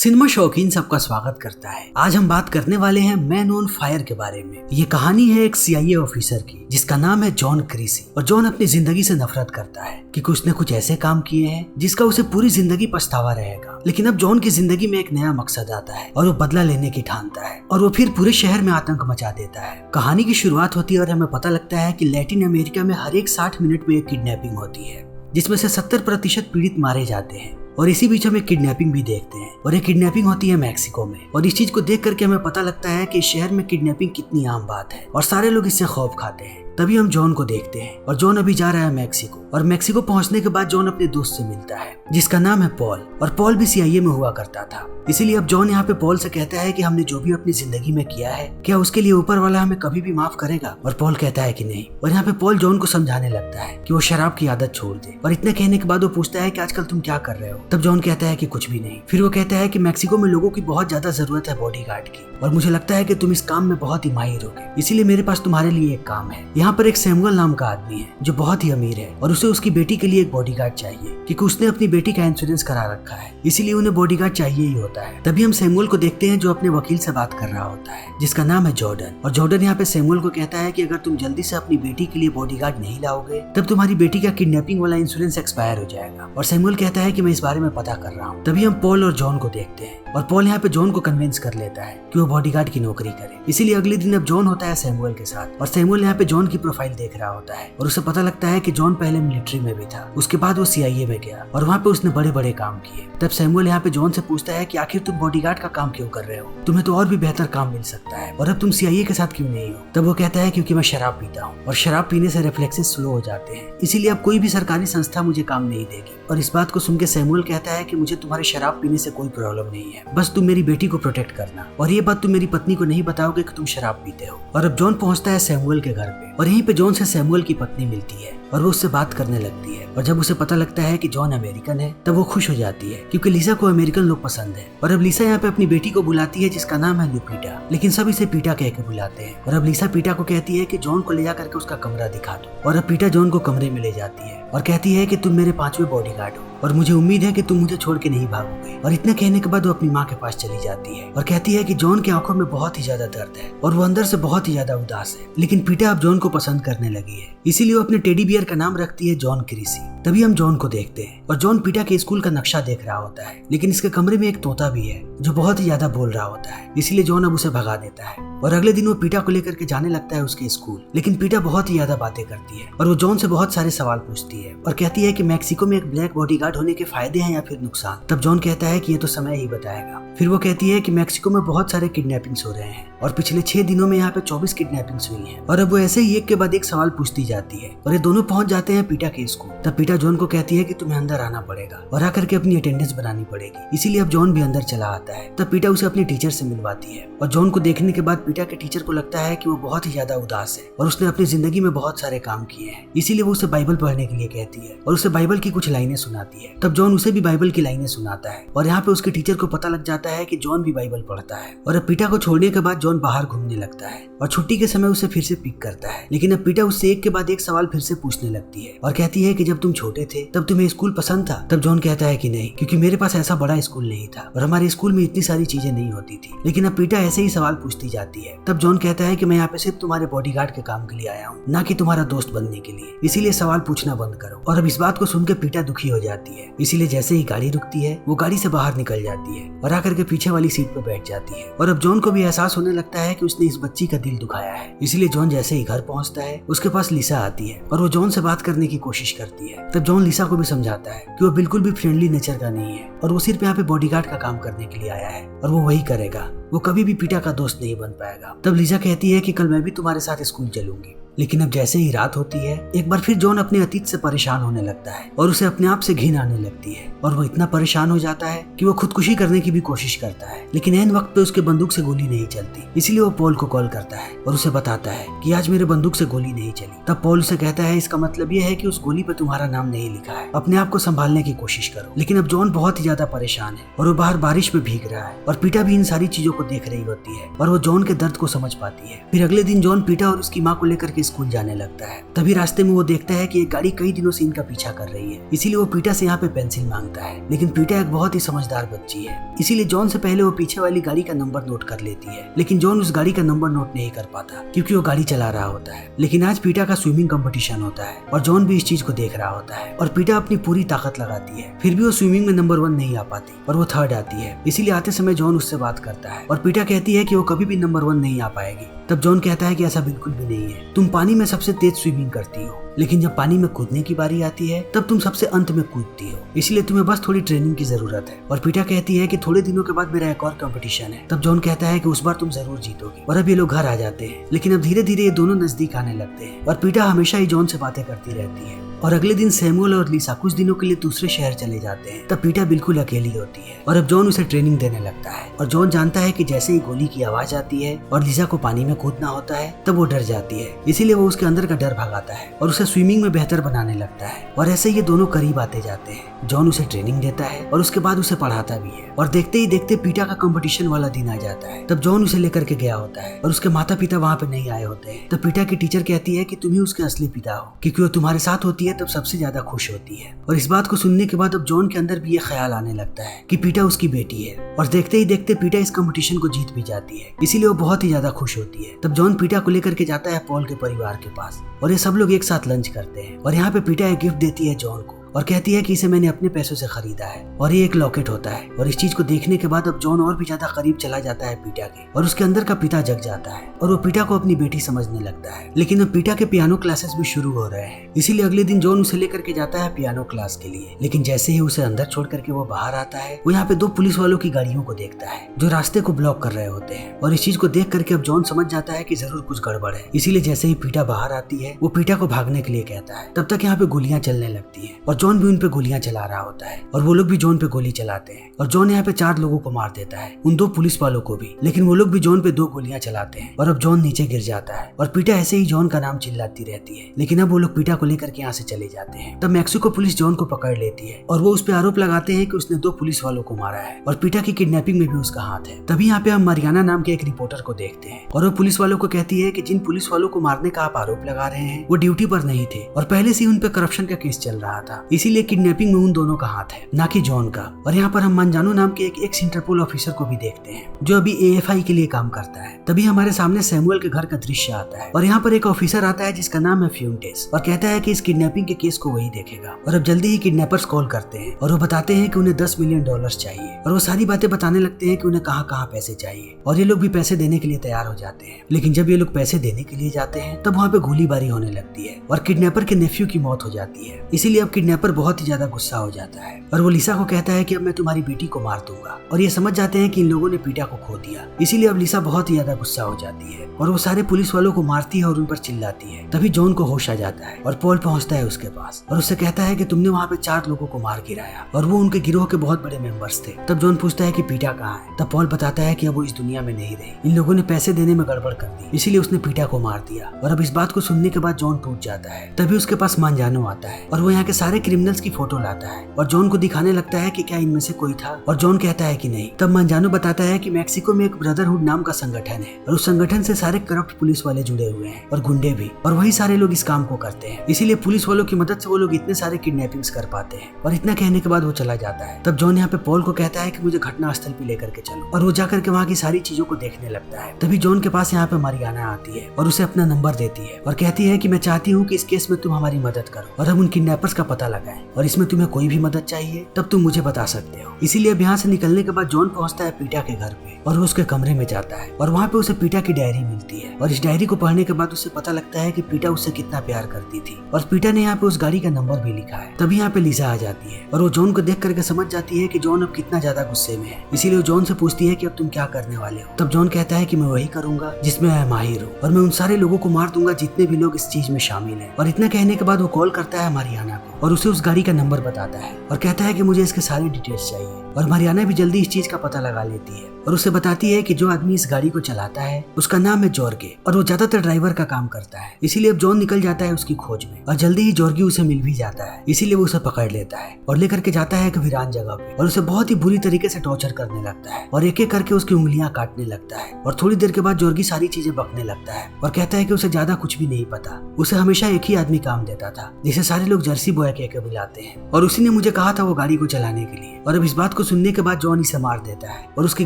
Cinema शौकीन सबका स्वागत करता है। आज हम बात करने वाले हैं मैन ऑन फायर के बारे में। ये कहानी है एक CIA ऑफिसर की जिसका नाम है जॉन क्रीसी। और जॉन अपनी जिंदगी से नफरत करता है क्योंकि उसने कुछ ऐसे काम किए हैं जिसका उसे पूरी जिंदगी पछतावा रहेगा। लेकिन अब जॉन की जिंदगी में एक नया मकसद आता है और वो बदला लेने की ठानता है और वो फिर पूरे शहर में आतंक मचा देता है। कहानी की शुरुआत होती है और हमें पता लगता है कि लैटिन अमेरिका में हर एक 60 मिनट में एक किडनैपिंग होती है जिसमें से 70% पीड़ित मारे जाते हैं। और इसी बीच हम एक किडनैपिंग भी देखते हैं और एक किडनैपिंग होती है मैक्सिको में। और इस चीज को देख करके हमें पता लगता है कि शहर में किडनैपिंग कितनी आम बात है और सारे लोग इससे खौफ खाते हैं। तभी हम जॉन को देखते हैं और जॉन अभी जा रहा है मैक्सिको। और मैक्सिको पहुंचने के बाद जॉन अपने दोस्त से मिलता है जिसका नाम है पॉल। और पॉल भी CIA में हुआ करता था। इसीलिए अब जॉन यहाँ पे पॉल से कहता है कि हमने जो भी अपनी जिंदगी में किया है क्या उसके लिए ऊपर वाला हमें कभी भी माफ करेगा। और पॉल कहता है कि नहीं। और यहाँ पे पॉल जॉन को समझाने लगता है कि वो शराब की आदत छोड़ दे। और इतने कहने के बाद वो पूछता है कि आजकल तुम क्या कर रहे हो। तब जॉन कहता है कि कुछ भी नहीं। फिर वो कहता है कि मैक्सिको में लोगों की बहुत ज्यादा जरूरत है बॉडीगार्ड की और मुझे लगता है कि तुम इस काम में बहुत ही माहिर होगे, इसीलिए मेरे पास तुम्हारे लिए एक काम है। यहाँ पर एक सैमुअल नाम का आदमी है जो बहुत ही अमीर है और उसे उसकी बेटी के लिए एक बॉडीगार्ड चाहिए क्योंकि उसने अपनी बेटी का इंश्योरेंस करा रखा है, इसीलिए उन्हें बॉडीगार्ड चाहिए ही होता है। तभी हम सैमुअल को देखते हैं जो अपने वकील से बात कर रहा होता है जिसका नाम है जॉर्डन। और जॉर्डन यहाँ पे सैमुअल को कहता है कि अगर तुम जल्दी से अपनी बेटी के लिए बॉडीगार्ड नहीं लाओगे तब तुम्हारी बेटी का किडनैपिंग वाला इंश्योरेंस एक्सपायर हो जाएगा। और सैमुअल कहता है कि मैं इस बारे में पता कर रहा हूँ। तभी हम पॉल और जॉन को देखते हैं और पॉल यहाँ पे जॉन को कन्विंस कर लेता है कि वो बॉडीगार्ड की नौकरी करे। इसीलिए अगले दिन अब जॉन होता है सैमुअल के साथ और सैमुअल यहाँ पे जॉन की प्रोफाइल देख रहा होता है और उसे पता लगता है कि जॉन पहले मिलिट्री में भी था, उसके बाद वो CIA में गया और वहाँ पे उसने बड़े बड़े काम किए। तब सैमुअल यहाँ पे जॉन से पूछता है कि आखिर तुम बॉडीगार्ड का काम क्यों कर रहे हो, तुम्हें तो और भी बेहतर काम मिल सकता है और अब तुम CIA के साथ क्यों नहीं हो। तब वो कहता है क्योंकि मैं शराब पीता हूँ और शराब पीने से रिफ्लेक्सेस स्लो हो जाते हैं, इसीलिए अब कोई भी सरकारी संस्था मुझे काम नहीं देगी। और इस बात को सुन के सैमुअल कहता है कि मुझे तुम्हारे शराब पीने से कोई प्रॉब्लम नहीं है, बस तुम मेरी बेटी को प्रोटेक्ट करना और ये बात तुम मेरी पत्नी को नहीं बताओगे कि तुम शराब पीते हो। और अब जॉन पहुंचता है सैमुअल के घर पे और यहीं पे जॉन से सैमुअल की पत्नी मिलती है और वो उससे बात करने लगती है। और जब उसे पता लगता है कि जॉन अमेरिकन है तब वो खुश हो जाती है क्योंकि लिसा को अमेरिकन लोग पसंद है। और अब लिसा यहाँ पे अपनी बेटी को बुलाती है जिसका नाम है लुपीटा, लेकिन सब इसे पीटा कह के बुलाते हैं। और अब लिसा पीटा को कहती है कि जॉन को ले जा करके उसका कमरा दिखा दो। और अब पीटा जॉन को कमरे में ले जाती है और कहती है कि तुम मेरे 5वें बॉडीगार्ड हो और मुझे उम्मीद है कि तुम मुझे छोड़ के नहीं भागोगे। और इतने कहने के बाद वो अपनी माँ के पास चली जाती है और कहती है कि जॉन की आंखों में बहुत ही ज्यादा दर्द है और वो अंदर से बहुत ही ज्यादा उदास है। लेकिन पीटा अब जॉन को पसंद करने लगी है, इसीलिए वो अपने टेडी बियर का नाम रखती है जॉन क्रीसी। तभी हम जॉन को देखते हैं और जॉन पीटा के स्कूल का नक्शा देख रहा होता है, लेकिन इसके कमरे में एक तोता भी है जो बहुत ही ज्यादा बोल रहा होता है, इसीलिए जॉन अब उसे भगा देता है। और अगले दिन वो पीटा को लेकर के जाने लगता है उसके स्कूल, लेकिन पीटा बहुत ही ज्यादा बातें करती है और वो जॉन से बहुत सारे सवाल पूछती है और कहती है कि मैक्सिको में एक ब्लैक बॉडीगार्ड होने के फायदे हैं या फिर नुकसान। तब जॉन कहता है कि ये तो समय ही बताएगा। फिर वो कहती है कि मैक्सिको में बहुत सारे किडनैपिंग्स हो रहे हैं और पिछले 6 दिनों में यहाँ पे 24 किडनैपिंग्स हुई हैं। और अब वो ऐसे ही एक के बाद एक सवाल पूछती जाती है और ये दोनों पहुंच जाते हैं पीटा के स्कूल। तब पीटा जॉन को कहती है कि तुम्हें अंदर आना पड़ेगा और आकर के अपनी अटेंडेंस बनानी पड़ेगी, इसीलिए अब जॉन भी अंदर चला आता है। तब पीटा उसे अपनी टीचर से मिलवाती है और जॉन को देखने के बाद पीटा के टीचर को लगता है कि वो बहुत ही ज्यादा उदास है और उसने अपनी जिंदगी में बहुत सारे काम किए हैं, इसीलिए वो उसे बाइबल पढ़ने के लिए कहती है और उसे बाइबल की कुछ लाइनें सुनाती है। तब जॉन उसे भी बाइबल की लाइनें सुनाता है और यहाँ पे उसके टीचर को पता लग जाता है कि जॉन भी बाइबल पढ़ता है। और अब पीटा को छोड़ने के बाद जॉन बाहर घूमने लगता है और छुट्टी के समय उसे फिर से पिक करता है, लेकिन अब पीटा उससे एक के बाद एक सवाल फिर से पूछने लगती है और कहती है कि जब तुम छोटे थे तब तुम्हें स्कूल पसंद था। तब जॉन कहता है कि नहीं, क्योंकि मेरे पास ऐसा बड़ा स्कूल नहीं था और हमारे स्कूल में इतनी सारी चीजें नहीं होती थी। लेकिन अब पीटा ऐसे ही सवाल पूछती जाती है। तब जॉन कहता है कि मैं यहाँ पे सिर्फ तुम्हारे बॉडीगार्ड के काम के लिए आया हूँ, ना कि तुम्हारा दोस्त बनने के लिए, इसीलिए सवाल पूछना बंद करो। और अब इस बात को सुनकर पीटा दुखी हो जाती है, इसीलिए जैसे ही गाड़ी रुकती है वो गाड़ी से बाहर निकल जाती है और आकर के पीछे वाली सीट पर बैठ जाती है। और अब जॉन को भी एहसास होने लगता है कि उसने इस बच्ची का दिल दुखाया है, इसीलिए जॉन जैसे ही घर पहुंचता है उसके पास लिसा आती है और वो जॉन से बात करने की कोशिश करती है। तब जॉन लिसा को भी समझाता है कि वो बिल्कुल भी फ्रेंडली नेचर का नहीं है और वो सिर्फ यहाँ पे बॉडीगार्ड का काम करने के लिए आया है और वो वही करेगा, वो कभी भी पीटा का दोस्त नहीं बन पाएगा। तब लिसा कहती है कि कल मैं भी तुम्हारे साथ स्कूल चलूंगी। लेकिन अब जैसे ही रात होती है एक बार फिर जॉन अपने अतीत से परेशान होने लगता है और उसे अपने आप से घिन आने लगती है और वो इतना परेशान हो जाता है कि वो खुदकुशी करने की भी कोशिश करता है, लेकिन ऐन वक्त पे उसके बंदूक से गोली नहीं चलती, इसीलिए वो पॉल को कॉल करता है और उसे बताता है कि आज मेरे बंदूक से गोली नहीं चली। तब पॉल उसे कहता है इसका मतलब ये है कि उस गोली पे तुम्हारा नाम नहीं लिखा है, अपने आप को संभालने की कोशिश करो। लेकिन अब जॉन बहुत ही ज्यादा परेशान है और वो बाहर बारिश में भीग रहा है और पीटा भी इन सारी चीजों को देख रही होती है और वो जॉन के दर्द को समझ पाती है। फिर अगले दिन जॉन पीटा और उसकी माँ को लेकर के स्कूल जाने लगता है। तभी रास्ते में वो देखता है कि एक गाड़ी कई दिनों से इनका पीछा कर रही है, इसीलिए वो पीटा से यहाँ पे पेंसिल मांगता है। लेकिन पीटा एक बहुत ही समझदार बच्ची है, इसीलिए जॉन से पहले वो पीछे वाली गाड़ी का नंबर नोट कर लेती है। लेकिन जॉन उस गाड़ी का नंबर नोट नहीं कर पाता क्योंकि वो गाड़ी चला रहा होता है। लेकिन आज पीटा का स्विमिंग कंपटीशन होता है और जॉन भी इस चीज को देख रहा होता है और पीटा अपनी पूरी ताकत लगाती है, फिर भी वो स्विमिंग में नंबर 1 नहीं आ पाती और वो 3rd आती है। इसीलिए आते समय जॉन उससे बात करता है और पीटा कहती है कि वो कभी भी नंबर 1 नहीं आ पाएगी। तब जॉन कहता है कि ऐसा बिल्कुल भी नहीं है, तुम पानी में सबसे तेज स्विमिंग करती हो, लेकिन जब पानी में कूदने की बारी आती है तब तुम सबसे अंत में कूदती हो, इसलिए तुम्हें बस थोड़ी ट्रेनिंग की जरूरत है। और पीटा कहती है कि थोड़े दिनों के बाद मेरा एक और कंपटीशन है। तब जॉन कहता है कि उस बार तुम जरूर जीतोगे। और अब ये लोग घर आ जाते हैं, लेकिन अब धीरे धीरे ये दोनों नजदीक आने लगते हैं और पीटा हमेशा ही जॉन से बातें करती रहती है। और अगले दिन सैमुअल और लिसा कुछ दिनों के लिए दूसरे शहर चले जाते हैं। तब पीटा बिल्कुल अकेली होती है और अब जॉन उसे ट्रेनिंग देने लगता है। और जॉन जानता है कि जैसे ही गोली की आवाज आती है और लिसा को पानी में कूदना होता है तब वो डर जाती है, इसीलिए वो उसके अंदर का डर भगाता है और उसे स्विमिंग में बेहतर बनाने लगता है। और ऐसे ये दोनों करीब आते जाते हैं। जॉन उसे ट्रेनिंग देता है और उसके बाद उसे पढ़ाता भी है। और देखते ही देखते पीटा का कंपटीशन वाला दिन आ जाता है। तब जॉन उसे लेकर के गया होता है और उसके माता पिता वहाँ पे नहीं आए होते हैं। तब पीटा की टीचर कहती है कि तुम ही उसके असली पिता हो, क्योंकि वो तुम्हारे साथ होती है तब सबसे ज्यादा खुश होती है। और इस बात को सुनने के बाद अब जॉन के अंदर भी ये ख्याल आने लगता है कि पीटा उसकी बेटी है। और देखते ही देखते पीटा इस कंपटीशन को जीत भी जाती है, इसीलिए वो बहुत ही ज्यादा खुश होती है। तब जॉन पीटा को लेकर के जाता है पॉल के परिवार के पास और ये सब लोग एक साथ लंच करते हैं। और यहाँ पे पीटा एक गिफ्ट देती है जॉन को और कहती है कि इसे मैंने अपने पैसों से खरीदा है और ये एक लॉकेट होता है। और इस चीज को देखने के बाद अब जॉन और भी ज्यादा करीब चला जाता है पीटा के और उसके अंदर का पिता जग जाता है और वो पीटा को अपनी बेटी समझने लगता है। लेकिन अब पीटा के पियानो क्लासेस भी शुरू हो रहे हैं, इसीलिए अगले दिन जॉन उसे लेकर के जाता है पियानो क्लास के लिए। लेकिन जैसे ही उसे अंदर छोड़ करके वो बाहर आता है वो यहाँ पे 2 पुलिस वालों की गाड़ियों को देखता है जो रास्ते को ब्लॉक कर रहे होते हैं। और इस चीज को देख करके अब जॉन समझ जाता है कि जरूर कुछ गड़बड़ है, इसीलिए जैसे ही पीटा बाहर आती है वो पीटा को भागने के लिए कहता है। तब तक यहाँ पे गोलियां चलने लगती है और जॉन भी उन पे गोलियां चला रहा होता है और वो लोग भी जॉन पे गोली चलाते हैं। और जॉन यहाँ पे 4 लोगों को मार देता है, उन 2 पुलिस वालों को भी। लेकिन वो लोग भी जॉन पे 2 गोलियां चलाते हैं और अब जॉन नीचे गिर जाता है और पीटा ऐसे ही जॉन का नाम चिल्लाती रहती है। लेकिन अब वो लोग पीटा को लेकर के यहाँ से चले जाते हैं। तब मैक्सिको पुलिस जॉन को पकड़ लेती है और वो उस पे आरोप लगाते हैं कि उसने 2 पुलिस वालों को मारा है और पीटा की किडनैपिंग में भी उसका हाथ है। तभी यहाँ पे हम मारियाना नाम के एक रिपोर्टर को देखते हैं और वो पुलिस वालों को कहती है कि जिन पुलिस वालों को मारने का आप आरोप लगा रहे हैं वो ड्यूटी पर नहीं थे और पहले से ही उन पे करप्शन का केस चल रहा था, इसीलिए किडनैपिंग में उन दोनों का हाथ है, ना कि जॉन का। और यहाँ पर हम मंजानो नाम के एक एक्स इंटरपोल ऑफिसर को भी देखते हैं जो अभी AFI के लिए काम करता है। तभी हमारे सामने सैमुअल के घर का दृश्य आता है और यहाँ पर एक ऑफिसर आता है जिसका नाम है फ्यूंटेस और कहता है कि इस किडनैपिंग के केस को वही देखेगा। और अब जल्दी ही किडनैपर्स कॉल करते हैं और वो बताते हैं कि उन्हें $10 मिलियन चाहिए और वो सारी बातें बताने लगते हैं कि उन्हें कहाँ कहाँ पैसे चाहिए और ये लोग भी पैसे देने के लिए तैयार हो जाते हैं। लेकिन जब ये लोग पैसे देने के लिए जाते हैं तब वहाँ पे गोलीबारी होने लगती है और किडनैपर के नेफ्यू की मौत हो जाती है, इसीलिए अब किडनैपर बहुत ही ज्यादा गुस्सा हो जाता है और वो लिसा को कहता है कि अब मैं तुम्हारी बेटी को मार दूंगा। और ये समझ जाते हैं कि इन लोगों ने पीटा को खो दिया, इसीलिए अब लिसा बहुत ही ज्यादा गुस्सा हो जाती है और वो सारे पुलिस वालों को मारती है और उन पर चिल्लाती है। तभी जॉन को होश आ जाता है और पॉल पहुंचता है उसके पास और उससे कहता है कि तुमने वहाँ पे 4 लोगों को मार गिराया और वो उनके गिरोह के बहुत बड़े मेंबर्स थे। तब जॉन पूछता है कि पीटा कहाँ है। तब पॉल बताता है कि अब वो इस दुनिया में नहीं रही, इन लोगों ने पैसे देने में गड़बड़ कर दी, इसीलिए उसने पीटा को मार दिया। और अब इस बात को सुनने के बाद जॉन टूट जाता है। तभी उसके पास मंजानो आता है और वो यहाँ के सारे क्रिमिनल्स की फोटो लाता है और जॉन को दिखाने लगता है कि क्या इनमें से कोई था और जॉन कहता है कि नहीं। तब मंजानो बताता है कि मैक्सिको में एक ब्रदरहुड नाम का संगठन है और उस संगठन से सारे करप्ट पुलिस वाले जुड़े हुए हैं और गुंडे भी, और वही सारे लोग इस काम को करते हैं, इसीलिए पुलिस वालों की मदद से वो लोग इतने सारे किडनैपिंग्स कर पाते हैं। और इतना कहने के बाद वो चला जाता है। तब जॉन यहाँ पे पॉल को कहता है कि मुझे घटना स्थल पे लेकर के चलो और वो जाकर के वहाँ की सारी चीजों को देखने लगता है। तभी जॉन के पास यहाँ पे मारियाना आती है और उसे अपना नंबर देती है और कहती है कि मैं चाहती हूँ कि इस केस में तुम हमारी मदद करो और हम उन किडनैपर्स का पता लगाएं और इसमें तुम्हें कोई भी मदद चाहिए तब तुम मुझे बता सकते हो। इसीलिए अब यहाँ से निकलने के बाद जॉन पहुँचता है पीटा के घर पे और वो उसके कमरे में जाता है और वहाँ पे उसे पीटा की डायरी मिलती है और इस डायरी को पढ़ने के बाद उसे पता लगता है कि पीटा उससे कितना प्यार करती थी और पीटा ने यहाँ पे उस गाड़ी का नंबर भी लिखा है। तभी यहाँ पे लिसा आ जाती है और वो जॉन को देख करके समझ जाती है कि जॉन अब कितना ज्यादा गुस्से में है, इसीलिए वो जॉन से पूछती है कि अब तुम क्या करने वाले हो। तब जॉन कहता है कि मैं वही करूंगा जिसमें मैं माहिर हूँ और मैं उन सारे लोगों को मार दूंगा जितने भी लोग इस चीज में शामिल हैं। और इतना कहने के बाद वो कॉल करता है मारियाना को और उसे उस गाड़ी का नंबर बताता है और कहता है कि मुझे इसके सारे डिटेल्स चाहिए। और मरियाना भी जल्दी इस चीज का पता लगा लेती है और उसे बताती है कि जो आदमी इस गाड़ी को चलाता है उसका नाम है जॉर्गे और वो ज्यादातर ड्राइवर का काम करता है। इसीलिए अब जॉन निकल जाता है उसकी खोज में और जल्दी ही जॉर्गी उसे मिल भी जाता है। इसीलिए वो उसे पकड़ लेता है और लेकर के जाता है एक वीरान जगह पे और उसे बहुत ही बुरी तरीके से टॉर्चर करने लगता है और एक एक करके उसकी उंगलियां काटने लगता है। और थोड़ी देर के बाद जॉर्गी सारी चीजें बकने लगता है और कहता है कि उसे ज्यादा कुछ भी नहीं पता, उसे हमेशा एक ही आदमी काम देता था जिसे सारे लोग जर्सी बॉय कह के बुलाते हैं और उसी ने मुझे कहा था वो गाड़ी को चलाने के लिए। और अब इस बात को सुनने के बाद जॉन इसे मार देता है और उसकी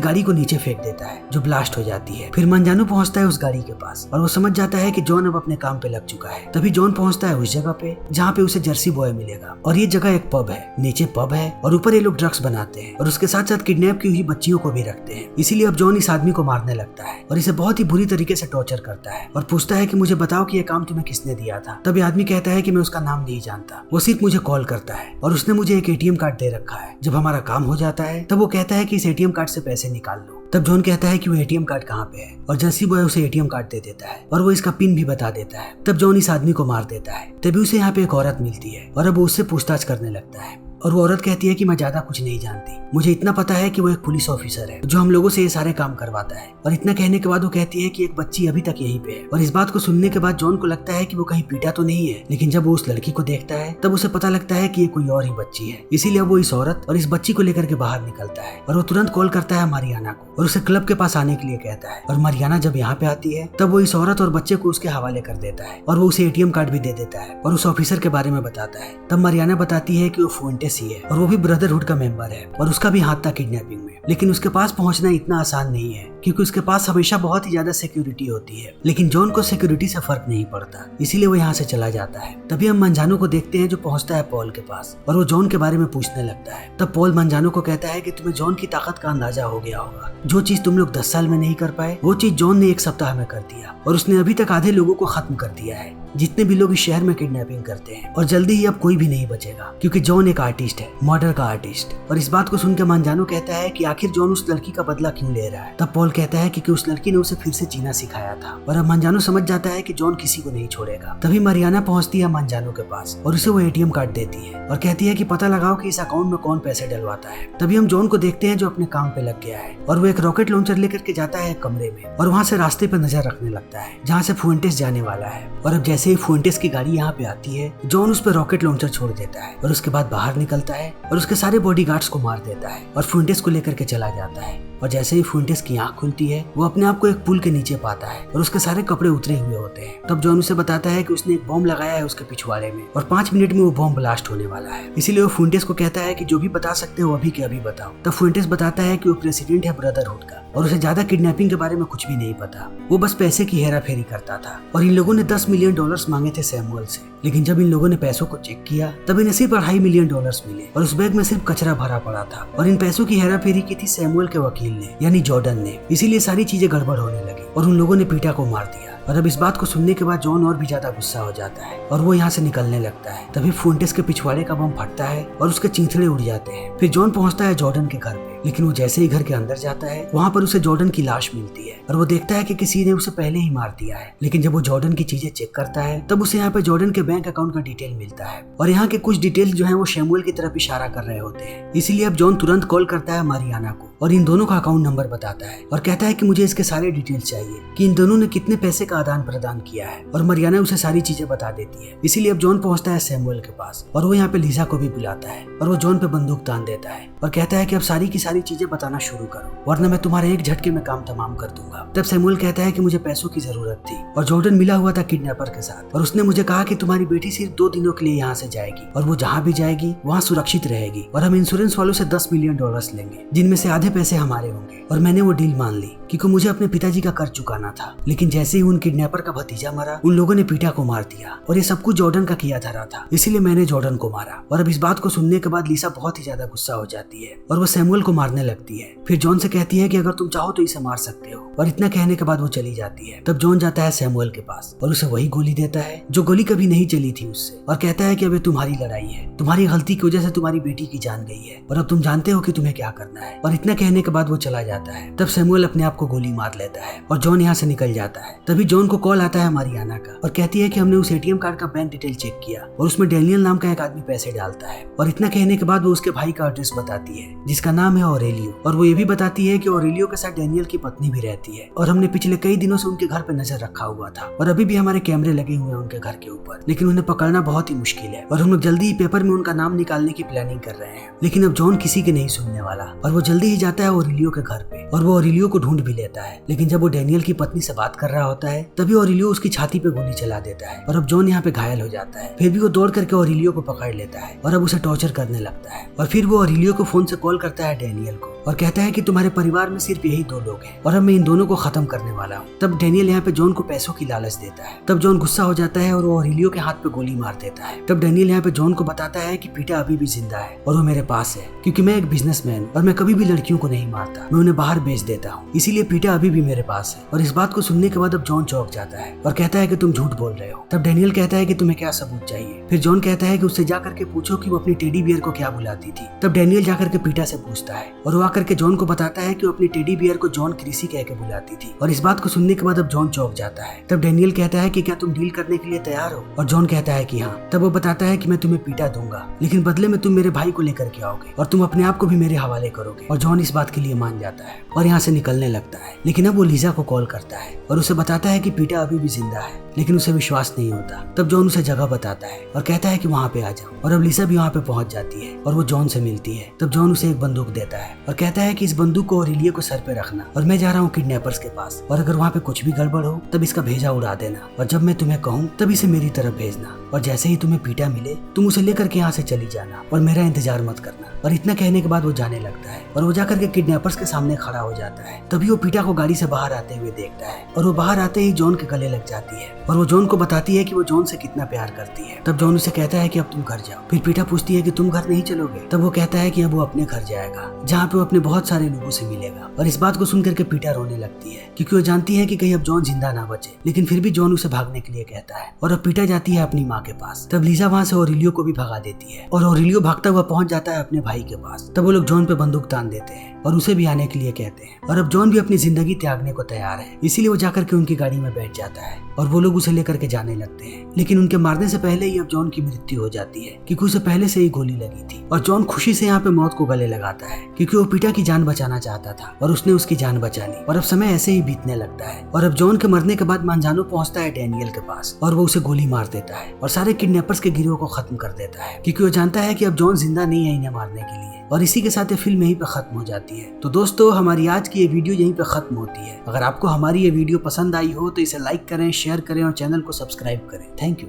गाड़ी को नीचे फेंक देता है जो ब्लास्ट हो जाती है। फिर मंजानो पहुंचता है उस गाड़ी के पास और वो समझ जाता है कि जॉन अब अपने काम पे लग चुका है। तभी जॉन पहुंचता है उस जगह पे जहाँ पे उसे जर्सी बॉय मिलेगा और ये जगह एक पब है, नीचे पब है और ऊपर ये लोग ड्रग्स बनाते हैं और उसके साथ साथ किडनैप की हुई बच्चियों को भी रखते हैं। इसीलिए अब जॉन इस आदमी को मारने लगता है और इसे बहुत ही बुरी तरीके से टॉर्चर करता है और पूछता है कि मुझे बताओ कि ये काम तुम्हें किसने दिया था। तब ये आदमी कहता है कि मैं उसका नाम नहीं जानता, वो सिर्फ मुझे कॉल करता है और उसने मुझे एक एटीएम कार्ड दे रखा है। जब हमारा काम हो जाता है तब वो कहता है कि इस एटीएम कार्ड से पैसे निकाल लो। तब जॉन कहता है कि वो एटीएम कार्ड कहाँ पे है और जर्सी बॉय उसे एटीएम कार्ड दे देता है और वो इसका पिन भी बता देता है। तब जॉन इस आदमी को मार देता है। तभी उसे यहाँ पे एक औरत मिलती है और अब वो उससे पूछताछ करने लगता है और वो औरत कहती है कि मैं ज्यादा कुछ नहीं जानती, मुझे इतना पता है कि वो एक पुलिस ऑफिसर है जो हम लोगों से ये सारे काम करवाता है। और इतना कहने के बाद वो कहती है कि एक बच्ची अभी तक यहीं पे है। और इस बात को सुनने के बाद जॉन को लगता है कि वो कहीं पीटा तो नहीं है, लेकिन जब वो उस लड़की को देखता है तब उसे पता लगता है कि ये कोई और ही बच्ची है। इसीलिए वो इस औरत और इस बच्ची को लेकर के बाहर निकलता है और वो तुरंत कॉल करता है मरियाना को और उसे क्लब के पास आने के लिए कहता है। और मरियाना जब यहाँ पे आती है तब वो इस औरत और बच्चे को उसके हवाले कर देता है और वो उसे एटीएम कार्ड भी दे देता है और उस ऑफिसर के बारे में बताता है। तब मरियाना बताती है कि वो फुएंटेस ही है और वो भी ब्रदरहुड का मेंबर है और उसका भी हाथ था किडनैपिंग में, लेकिन उसके पास पहुंचना इतना आसान नहीं है क्योंकि उसके पास हमेशा बहुत ही ज्यादा सिक्योरिटी होती है। लेकिन जॉन को सिक्योरिटी से फर्क नहीं पड़ता, इसीलिए वो यहाँ से चला जाता है। तभी हम मंजानो को देखते हैं जो पहुंचता है पॉल के पास और वो जॉन के बारे में पूछने लगता है। तब पॉल मंजानो को कहता है कि तुम्हें जॉन की ताकत का अंदाजा हो गया होगा, जो चीज तुम लोग 10 साल में नहीं कर पाए वो चीज जॉन ने 1 सप्ताह में कर दिया और उसने अभी तक आधे लोगों को खत्म कर दिया है, जितने भी लोग इस शहर में किडनैपिंग करते हैं। और जल्दी ही अब कोई भी नहीं बचेगा क्योंकि जॉन एक आर्टिस्ट है, मर्डर का आर्टिस्ट। और इस बात को सुनकर मंजानो कहता है कि आखिर जॉन उस लड़की का बदला क्यों ले रहा है। तब पॉल कहता है कि उस लड़की ने उसे फिर से जीना सिखाया था और अब मंजानो समझ जाता है कि जॉन किसी को नहीं छोड़ेगा। तभी मरियाना पहुंचती है मंजानो के पास और उसे वो एटीएम कार्ड देती है और कहती है कि पता लगाओ कि इस अकाउंट में कौन पैसे डलवाता है। तभी हम जॉन को देखते हैं जो अपने काम पे लग गया है और वो एक रॉकेट लॉन्चर लेकर के जाता है एक कमरे में और वहाँ से रास्ते पे नजर रखने लगता है जहाँ से फुएंटेस जाने वाला है। और अब जैसे ही फुएंटेस की गाड़ी यहाँ पे आती है जॉन उस पर रॉकेट लॉन्चर छोड़ देता है और उसके बाद बाहर निकलता है और उसके सारे बॉडीगार्ड्स को मार देता है और फुएंटेस को लेकर के चला जाता है। और जैसे ही फुएंटेस की आंख खुलती है वो अपने आप को एक पुल के नीचे पाता है और उसके सारे कपड़े उतरे हुए होते हैं। तब जॉन उसे बताता है कि उसने एक बॉम्ब लगाया है उसके पिछवाड़े में और 5 मिनट में वो बॉम्ब ब्लास्ट होने वाला है। इसीलिए वो फुएंटेस को कहता है कि जो भी बता सकते हो अभी के अभी बताओ। तब फुएंटेस बताता है कि वो प्रेसिडेंट है ब्रदरहुड का और उसे ज्यादा किडनैपिंग के बारे में कुछ भी नहीं पता, वो बस पैसे की हेरा फेरी करता था। और इन लोगों ने $10 मिलियन मांगे थे सैमुअल से, लेकिन जब इन लोगों ने पैसों को चेक किया तब इन्हें सिर्फ $2.5 मिलियन मिले और उस बैग में सिर्फ कचरा भरा पड़ा था। और इन पैसों की हेरा फेरी की थी सैमुअल के वकील ने यानी जॉर्डन ने। इसीलिए सारी चीजें गड़बड़ होने लगी और उन लोगों ने पीटा को मार दिया। और अब इस बात को सुनने के बाद जॉन और भी ज्यादा गुस्सा हो जाता है और वो यहाँ से निकलने लगता है। तभी फुएंटेस के पिछवाड़े का बम फटता है और उसके चिंथड़े उड़ जाते हैं। फिर जॉन पहुंचता है जॉर्डन के घर पे, लेकिन वो जैसे ही घर के अंदर जाता है वहाँ पर उसे जॉर्डन की लाश मिलती है और वो देखता है कि किसी ने उसे पहले ही मार दिया है। लेकिन जब वो जॉर्डन की चीजें चेक करता है तब उसे यहाँ पे जॉर्डन के बैंक अकाउंट का डिटेल मिलता है और यहाँ के कुछ डिटेल जो है वो शैमुअल की तरफ इशारा कर रहे होते हैं। इसीलिए अब जॉन तुरंत कॉल करता है मरियाना को और इन दोनों का अकाउंट नंबर बताता है और कहता है कि मुझे इसके सारे डिटेल्स चाहिए कि इन दोनों ने कितने पैसे का आदान प्रदान किया है। और मरियाना उसे सारी चीजें बता देती है। इसीलिए अब जॉन पहुंचता है सैमुअल के पास और वो यहाँ पे लीजा को भी बुलाता है और वो जॉन पे बंदूक तान देता है और कहता है कि अब सारी की सारी चीजें बताना शुरू करो वरना मैं तुम्हारे एक झटके में काम तमाम कर दूंगा। तब सैमुअल कहता है कि मुझे पैसों की जरूरत थी और जॉर्डन मिला हुआ था किडनैपर के साथ और उसने मुझे कहा कि तुम्हारी बेटी सिर्फ 2 दिनों के लिए यहाँ से जाएगी और वो जहाँ भी जाएगी वहाँ सुरक्षित रहेगी और हम इंश्योरेंस वालों से $10 मिलियन लेंगे जिनमें से आधे पैसे हमारे होंगे। और मैंने वो डील मान ली क्योंकि मुझे अपने पिताजी का कर्ज चुकाना था। लेकिन जैसे ही उन किडनैपर का भतीजा मरा उन लोगों ने पीटा को मार दिया और ये सब कुछ जॉर्डन का किया धरा था, इसीलिए मैंने जॉर्डन को मारा। और अब इस बात को सुनने के बाद लीसा बहुत ही ज्यादा गुस्सा हो जाती है और वो सैमुअल को मारने लगती है। फिर जॉन से कहती है कि अगर तुम चाहो तो इसे मार सकते हो, और इतना कहने के बाद वो चली जाती है। तब जॉन जाता है सैमुअल के पास और उसे वही गोली देता है जो गोली कभी नहीं चली थी उससे, और कहता है कि अबे तुम्हारी लड़ाई है, तुम्हारी गलती की वजह से तुम्हारी बेटी की जान गई है और अब तुम जानते हो कि तुम्हें क्या करना है। और इतना कहने के बाद वो चला जाता है। तब सैमुअल अपने आप को गोली मार लेता है और जॉन यहाँ से निकल जाता है। तभी जॉन को कॉल आता है मारियाना का और कहती है कि हमने उस एटीएम कार्ड का बैंक डिटेल चेक किया और उसमें डेनियल नाम का एक आदमी पैसे डालता है। और इतना कहने के बाद वो उसके भाई का एड्रेस बताती है जिसका नाम है ऑरेलियो, और वो ये भी बताती है कि ऑरेलियो के साथ डेनियल की पत्नी भी रहती है और हमने पिछले कई दिनों से उनके घर पे नजर रखा हुआ था और अभी भी हमारे कैमरे लगे हुए हैं उनके घर के ऊपर, लेकिन उन्हें पकड़ना बहुत ही मुश्किल है और हम लोग जल्दी ही पेपर में उनका नाम निकालने की प्लानिंग कर रहे हैं। लेकिन अब जॉन किसी के नहीं सुनने वाला और वो जल्दी ही जाता है ऑरेलियो के घर पे और वो ऑरेलियो को ढूंढ भी लेता है। लेकिन जब वो डेनियल की पत्नी से बात कर रहा होता है तभी ऑरेलियो उसकी छाती पे गोली चला देता है और अब जॉन यहाँ पे घायल हो जाता है। फिर भी वो दौड़ करके ऑरेलियो को पकड़ लेता है और अब उसे टॉर्चर करने लगता है। और फिर वो ऑरेलियो को फोन से कॉल करता है डेनियल को और कहता है कि तुम्हारे परिवार में सिर्फ यही 2 लोग हैं और अब मैं इन दोनों को खत्म करने वाला हूँ। तब डेनियल यहाँ पे जॉन को पैसों की लालच देता है। तब जॉन गुस्सा हो जाता है और वो ऑरेलियो के हाथ पे गोली मार देता है। तब डेनियल यहाँ पे जॉन को बताता है कि पीटा अभी भी जिंदा है और वो मेरे पास है, क्योंकि मैं एक बिजनेसमैन और मैं कभी भी लड़कियों को नहीं मारता, मैं उन्हें बाहर बेच देता हूँ, इसीलिए पीटा अभी भी मेरे पास है। और इस बात को सुनने के बाद अब जॉन चौंक जाता है और कहता है कि तुम झूठ बोल रहे हो। तब डेनियल कहता है कि तुम्हें क्या सबूत चाहिए। फिर जॉन कहता है कि उससे जाकर के पूछो कि वो अपनी टेडी बियर को क्या बुलाती थी। तब डेनियल जाकर के पीटा से पूछता है और वो आकर के जॉन को बताता है कि वो अपनी टेडी बियर को जॉन क्रीसी कह के बुलाती थी। और इस बात को सुनने के बाद अब जॉन चौंक जाता है। तब डेनियल कहता है कि क्या तुम डील करने के लिए तैयार हो, और जॉन कहता है कि हाँ। तब वो बताता है कि मैं तुम्हें पीटा दूंगा, लेकिन बदले में तुम मेरे भाई को लेकर के आओगे और तुम अपने आप को भी मेरे हवाले करोगे। और जॉन इस बात के लिए मान जाता है और यहाँ से निकलने लगता है। लेकिन अब वो लीजा को कॉल करता है और उसे बताता है कि पीटा अभी भी जिंदा है, लेकिन उसे विश्वास नहीं होता। तब जॉन उसे जगह बताता है और कहता है कि वहाँ पे आ जाओ। और अब लीजा भी वहाँ पे पहुंच जाती है और वो जॉन से मिलती है। तब जॉन उसे एक बंदूक देता है और कहता है कि इस बंदूक को ऑरेलियो को सर पे रखना और मैं जा रहा हूँ किडनैपर्स के पास, और अगर वहाँ पे कुछ भी गड़बड़ हो तब इसका भेजा उड़ा देना, और जब मैं तुम्हें कहूँ तब इसे मेरी तरफ भेजना, और जैसे ही तुम्हें पीटा मिले तुम उसे लेकर के यहाँ से चली जाना और मेरा इंतजार मत करना। और इतना कहने के बाद वो जाने लगता है और वो जाकर के किडनैपर्स के सामने खड़ा हो जाता है। तभी वो पीटा को गाड़ी से बाहर आते हुए देखता है और वो बाहर आते ही जॉन के गले लग जाती है और वो जॉन को बताती है कि वो जॉन से कितना प्यार करती है। तब जॉन उसे कहता है कि अब तुम घर जाओ। फिर पीटा पूछती है कि तुम घर नहीं चलोगे। तब वो कहता है कि अब वो अपने घर जाएगा जहाँ पे वो अपने बहुत सारे लोगों से मिलेगा। और इस बात को सुनकर के पीटा रोने लगती है क्योंकि वो जानती है कि कहीं अब जॉन जिंदा ना बचे, लेकिन फिर भी जॉन उसे भागने के लिए कहता है और अब पीटा जाती है अपनी माँ के पास। तब लीजा वहाँ से ऑरेलियो को भी भगा देती है और ऑरेलियो भागता हुआ पहुंच जाता है अपने भाई के पास। तब वो लोग जॉन पे बंदूक तान देते हैं और उसे भी आने के लिए कहते हैं और अब जॉन भी अपनी जिंदगी त्यागने को तैयार है, इसीलिए वो जाकर के उनकी गाड़ी में बैठ जाता है और वो लोग उसे लेकर के जाने लगते हैं। लेकिन उनके मारने से पहले ही अब जॉन की मृत्यु हो जाती है क्योंकि उसे पहले से ही गोली लगी थी। और जॉन खुशी से यहाँ पे मौत को गले लगाता है क्योंकि वो पीटा की जान बचाना चाहता था और उसने उसकी जान बचा ली। और अब समय ऐसे ही बीतने लगता है और अब जॉन के मरने के बाद मांजानो पहुंचता है डेनियल के पास और वो उसे गोली मार देता है और सारे किडनैपर्स के गिरोह को खत्म कर देता है क्योंकि वो जानता है कि अब जॉन जिंदा नहीं है इन्हें मारने के लिए। और इसी के साथ ये फिल्म यहीं पे खत्म हो जाती है। तो दोस्तों हमारी आज की ये वीडियो यहीं पे खत्म होती है। अगर आपको हमारी ये वीडियो पसंद आई हो तो इसे लाइक करें, शेयर करें और चैनल को सब्सक्राइब करें। Thank you.